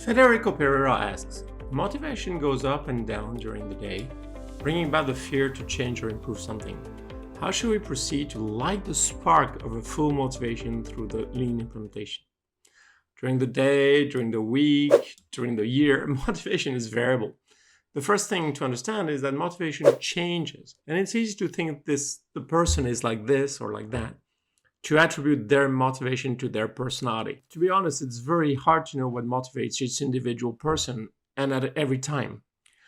Federico Pereira asks, motivation goes up and down during the day, bringing about the fear to change or improve something. How should we proceed to light the spark of a full motivation through the lean implementation? During the day, during the week, during the year, motivation is variable. The first thing to understand is that motivation changes, and it's easy to think the person is like this or like that, to attribute their motivation to their personality. To be honest, it's very hard to know what motivates each individual person and at every time.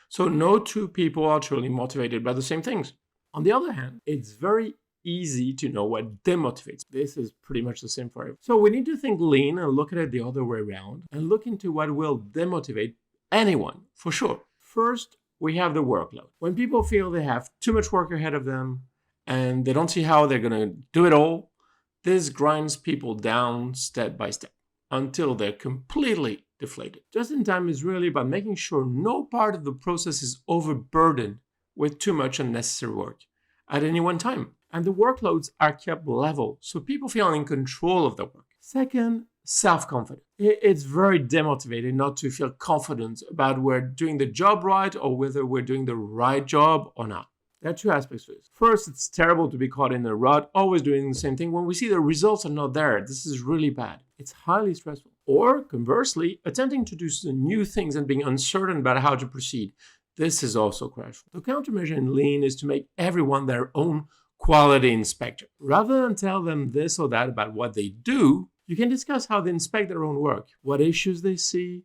So no two people are truly motivated by the same things. On the other hand, it's very easy to know what demotivates. This is pretty much the same for everyone. So we need to think lean and look at it the other way around and look into what will demotivate anyone, for sure. First, we have the workload. When people feel they have too much work ahead of them and they don't see how they're going to do it all, this grinds people down step by step until they're completely deflated. Just-in-time is really about making sure no part of the process is overburdened with too much unnecessary work at any one time. And the workloads are kept level so people feel in control of their work. Second, self-confidence. It's very demotivating not to feel confident about we're doing the job right or whether we're doing the right job or not. There are two aspects to this. First, it's terrible to be caught in a rut, always doing the same thing when we see the results are not there. This is really bad. It's highly stressful. Or conversely, attempting to do some new things and being uncertain about how to proceed. This is also crashful. The countermeasure in lean is to make everyone their own quality inspector. Rather than tell them this or that about what they do, you can discuss how they inspect their own work, what issues they see,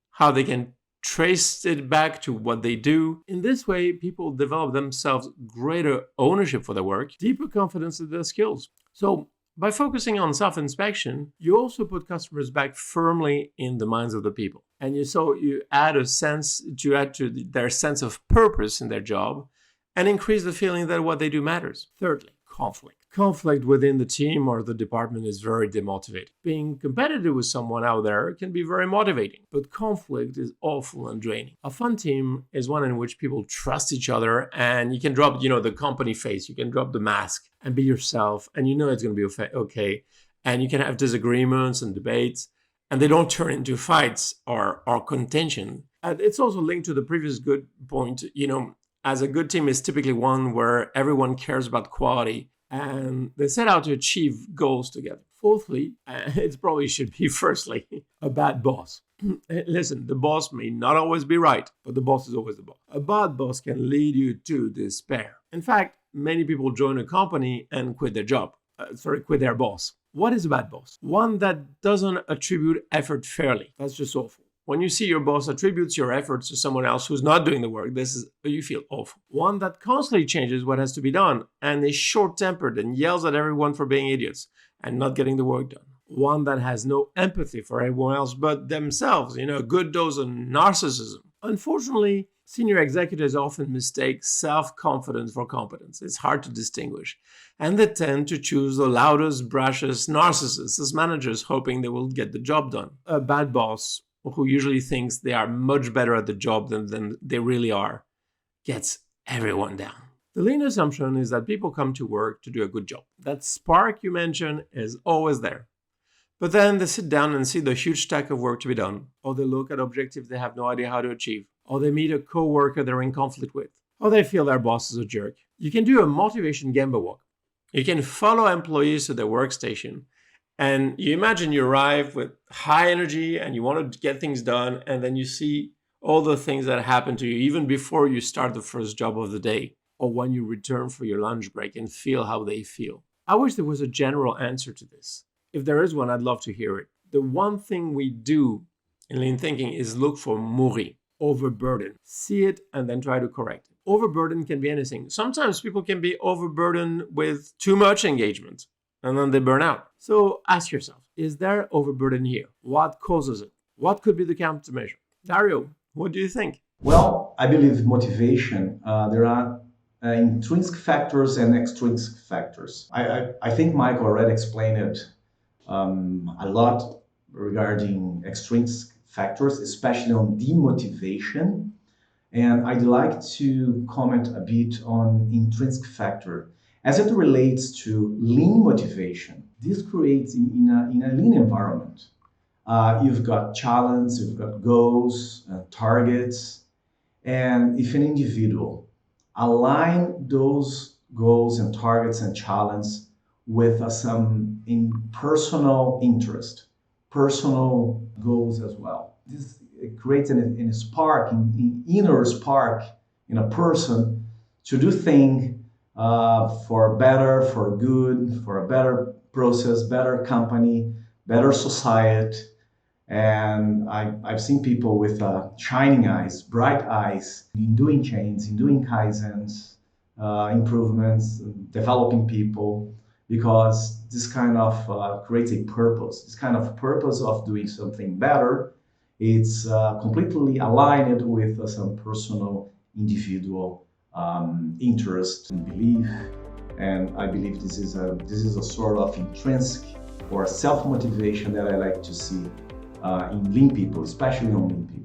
how they can trace it back to what they do. In this way, people develop themselves greater ownership for their work, deeper confidence in their skills. So by focusing on self-inspection, you also put customers back firmly in the minds of the people. And you add to their sense of purpose in their job and increase the feeling that what they do matters. Thirdly, conflict. Conflict within the team or the department is very demotivating. Being competitive with someone out there can be very motivating, but conflict is awful and draining. A fun team is one in which people trust each other and you can drop, the company face, you can drop the mask and be yourself and it's going to be okay. And you can have disagreements and debates and they don't turn into fights or contention. And it's also linked to the previous good point, as a good team is typically one where everyone cares about quality and they set out to achieve goals together. Fourthly, it probably should be firstly, a bad boss. Listen, the boss may not always be right, but the boss is always the boss. A bad boss can lead you to despair. In fact, many people join a company and quit their boss. What is a bad boss? One that doesn't attribute effort fairly. That's just awful. When you see your boss attributes your efforts to someone else who's not doing the work, you feel awful. One that constantly changes what has to be done and is short-tempered and yells at everyone for being idiots and not getting the work done. One that has no empathy for everyone else but themselves, a good dose of narcissism. Unfortunately, senior executives often mistake self-confidence for competence. It's hard to distinguish. And they tend to choose the loudest, brashest narcissists as managers, hoping they will get the job done. A bad boss who usually thinks they are much better at the job than they really are, gets everyone down. The lean assumption is that people come to work to do a good job. That spark you mentioned is always there. But then they sit down and see the huge stack of work to be done, or they look at objectives they have no idea how to achieve, or they meet a coworker they're in conflict with, or they feel their boss is a jerk. You can do a motivation Gemba walk. You can follow employees to their workstation, and you imagine you arrive with high energy and you want to get things done, and then you see all the things that happen to you even before you start the first job of the day, or when you return for your lunch break and feel how they feel. I wish there was a general answer to this. If there is one, I'd love to hear it. The one thing we do in lean thinking is look for mourir, overburden. See it and then try to correct it. Overburden can be anything. Sometimes people can be overburdened with too much engagement, and then they burn out. So ask yourself, is there overburden here? What causes it? What could be the countermeasure? Dario, what do you think? Well, I believe motivation, there are intrinsic factors and extrinsic factors. I think Mike already explained it a lot regarding extrinsic factors, especially on demotivation. And I'd like to comment a bit on intrinsic factor. As it relates to lean motivation, this creates in a lean environment You've got challenge, you've got goals, targets, and if an individual align those goals and targets and challenges with some personal interest, personal goals as well. This creates a spark, an inner spark in a person to do things for better, for good, for a better process, better company, better society. And I've seen people with shining eyes, bright eyes, in doing change, in doing kaizens, improvements, developing people, because this kind of creates a purpose. This kind of purpose of doing something better, it's completely aligned with some personal, individual interest and belief. And I believe this is a sort of intrinsic or self-motivation that I like to see in lean people, especially on lean people.